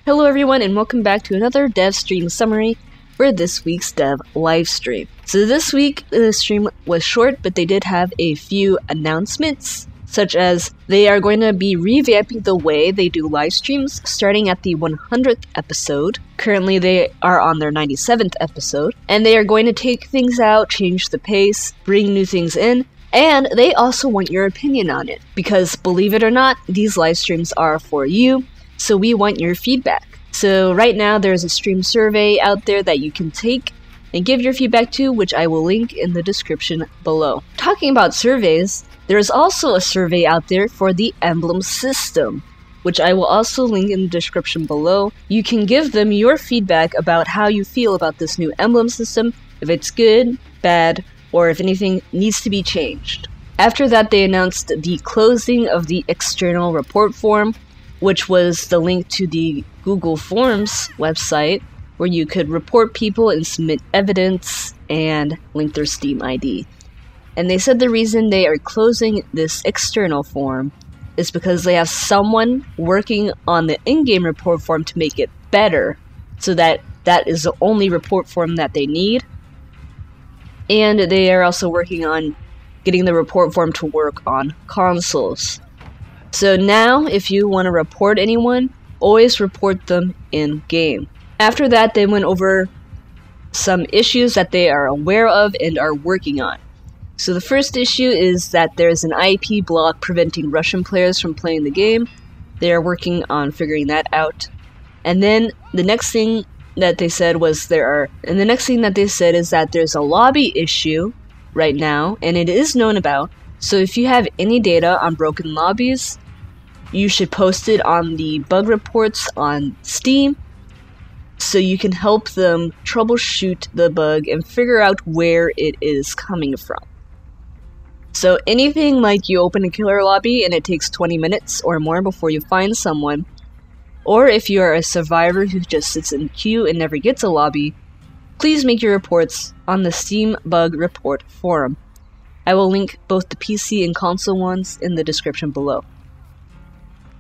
Hello everyone and welcome back to another dev stream summary for this week's dev livestream. So this week the stream was short, but they did have a few announcements, such as they are going to be revamping the way they do live streams starting at the 100th episode. Currently they are on their 97th episode, and they are going to take things out, change the pace, bring new things in, and they also want your opinion on it, because believe it or not, these live streams are for you. So we want your feedback. So right now there's a stream survey out there that you can take and give your feedback to, which I will link in the description below. Talking about surveys, there's also a survey out there for the Emblem system, which I will also link in the description below. You can give them your feedback about how you feel about this new Emblem system, if it's good, bad, or if anything needs to be changed. After that, they announced the closing of the external report form, which was the link to the Google Forms website where you could report people and submit evidence and link their Steam ID. And they said the reason they are closing this external form is because they have someone working on the in-game report form to make it better, so that is the only report form that they need. And they are also working on getting the report form to work on consoles. So now, if you want to report anyone, always report them in-game. After that, they went over some issues that they are aware of and are working on. So the first issue is that there's an IP block preventing Russian players from playing the game. They are working on figuring that out. And then the next thing that they said is that there's a lobby issue right now, and it is known about. So if you have any data on broken lobbies, you should post it on the bug reports on Steam so you can help them troubleshoot the bug and figure out where it is coming from. So anything like you open a killer lobby and it takes 20 minutes or more before you find someone, or if you are a survivor who just sits in queue and never gets a lobby, please make your reports on the Steam Bug Report forum. I will link both the PC and console ones in the description below.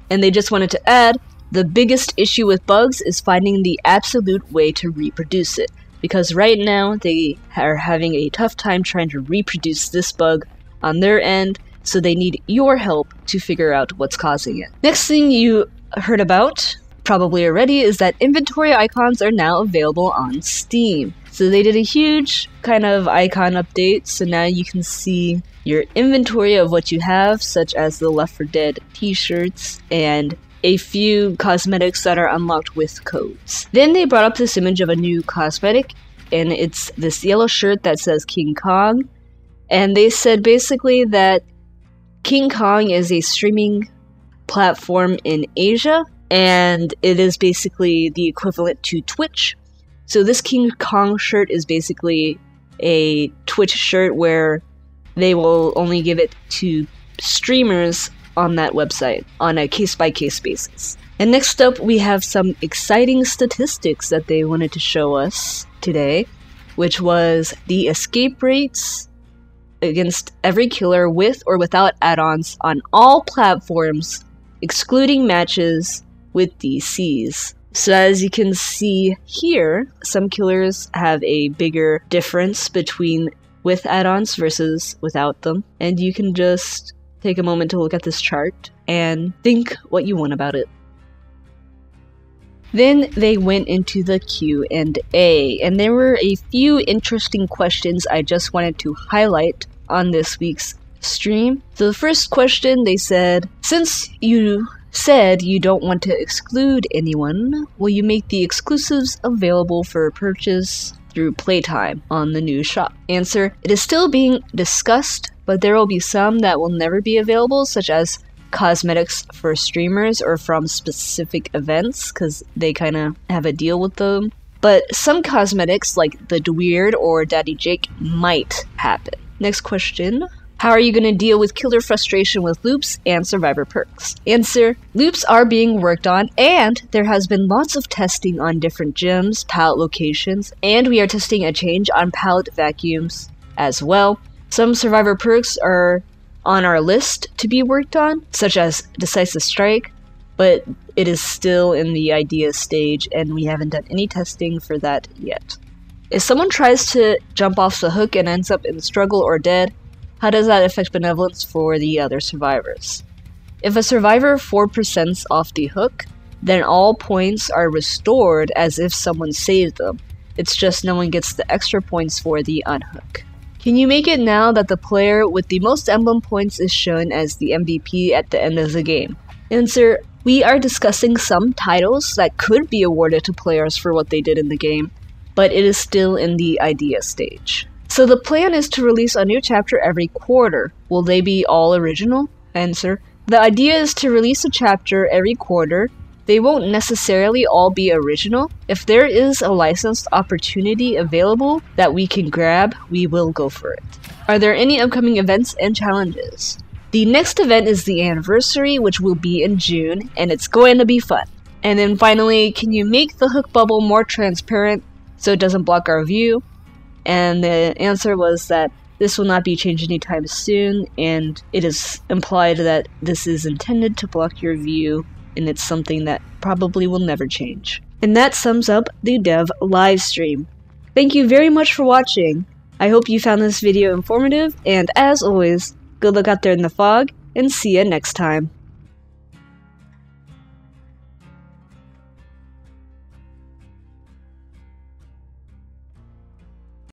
And they just wanted to add, the biggest issue with bugs is finding the absolute way to reproduce it, because right now they are having a tough time trying to reproduce this bug on their end, so they need your help to figure out what's causing it. Next thing you heard about, probably already, is that inventory icons are now available on Steam. So they did a huge kind of icon update, so now you can see your inventory of what you have, such as the Left 4 Dead t-shirts and a few cosmetics that are unlocked with codes. Then they brought up this image of a new cosmetic, and it's this yellow shirt that says King Kong. And they said basically that King Kong is a streaming platform in Asia, and it is basically the equivalent to Twitch. So this King Kong shirt is basically a Twitch shirt where they will only give it to streamers on that website on a case-by-case basis. And next up, we have some exciting statistics that they wanted to show us today, which was the escape rates against every killer with or without add-ons on all platforms, excluding matches with DCs. So as you can see here, some killers have a bigger difference between with add-ons versus without them. And you can just take a moment to look at this chart and think what you want about it. Then they went into the Q&A, and there were a few interesting questions I just wanted to highlight on this week's stream. So the first question, they said, since you said you don't want to exclude anyone, will you make the exclusives available for purchase through playtime on the new shop? Answer, it is still being discussed, but there will be some that will never be available, such as cosmetics for streamers or from specific events, because they kind of have a deal with them. But some cosmetics, like the Dweird or Daddy Jake, might happen. Next question. How are you going to deal with killer frustration with loops and survivor perks? Answer, loops are being worked on, and there has been lots of testing on different gems, pallet locations, and we are testing a change on pallet vacuums as well. Some survivor perks are on our list to be worked on, such as Decisive Strike, but it is still in the idea stage and we haven't done any testing for that yet. If someone tries to jump off the hook and ends up in struggle or dead, how does that affect benevolence for the other survivors? If a survivor 4%'s off the hook, then all points are restored as if someone saved them. It's just no one gets the extra points for the unhook. Can you make it now that the player with the most emblem points is shown as the MVP at the end of the game? Answer: we are discussing some titles that could be awarded to players for what they did in the game, but it is still in the idea stage. So the plan is to release a new chapter every quarter. Will they be all original? Answer: the idea is to release a chapter every quarter. They won't necessarily all be original. If there is a licensed opportunity available that we can grab, we will go for it. Are there any upcoming events and challenges? The next event is the anniversary, which will be in June, and it's going to be fun. And then finally, can you make the hook bubble more transparent so it doesn't block our view? And the answer was that this will not be changed anytime soon, and it is implied that this is intended to block your view, and it's something that probably will never change. And that sums up the dev live stream. Thank you very much for watching. I hope you found this video informative, and as always, good luck out there in the fog, and see ya next time.